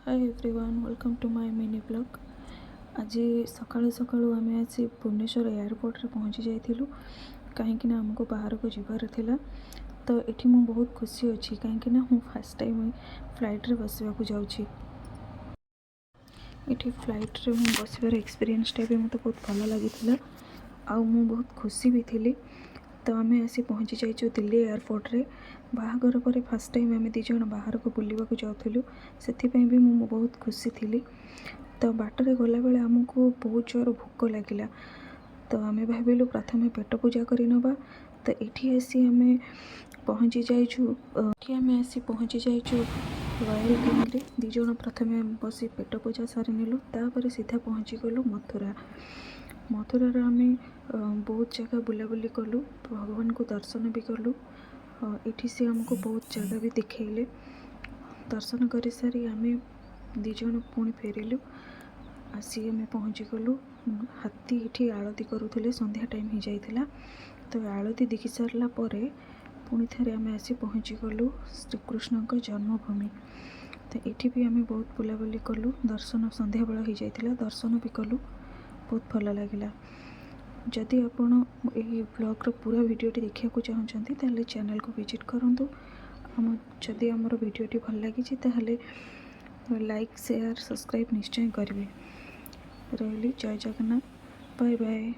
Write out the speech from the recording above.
Hi everyone, welcome to my mini blog. आज सकाळू सकाळू आम आसी भुवनेश्वर एयरपोर्ट रे पहुँची जाइलु कहीं आमको बाहर को जीवार थिला। तो ये मु बहुत खुशी अच्छी कहीं मु फर्स्ट टाइम फ्लाइट रे बसवाक जाऊँगी। ये फ्लाइट रे मु बसवार एक्सपीरियंसटा भी मत बहुत भल लगी आ बहुत खुशी भी थी। तो आम आसी पहुँची जाइए दिल्ली एयरपोर्ट रे। बाहागर पर फर्स्ट टाइम आम दीज बाहर को बुलवाक जाऊँ से भी मु बहुत खुशी थी। तो बाटर गला बेले आमको बहुत जोर भोक लगिला। तो आम भाविलु प्रथम पेट पूजा करनवा। तो ये आसी आम पहुँची जाइए रॉयल किंग दीज प्रथम बसी पेट पूजा सारी नेलु। तापर सीधा पहुँची गलु मथुरा। मथुरा आम बहुत जगह बुलाबुली कलु, भगवान को दर्शन भी कलु। ये सी आमको बहुत जगह भी दिखेले। दर्शन कर सारी आम दीज पुणी फेरिलु। आसी आम पहुँची गलु हाथी ये आलती करुले, संध्या टाइम हो जाइथिला। तो आलती देखि सारा पर पुणी थे आम आसी पहुँची गलु श्रीकृष्ण जन्मभूमि। तो ये भी आम बहुत बुलाबुली कलु, दर्शन संध्या बेला हो जाइथिला, दर्शन भी कलु, बहुत भल लगिला। जदि आपण यही ब्लॉगर पूरा वीडियोटी देखा चाहते ताले चैनल को विजिट करूँ। जदि आमर वीडियोटी भल लगी ताले लाइक शेयर सब्सक्राइब निश्चय करेंगे। रही जय जगन्नाथ, बाय बाय।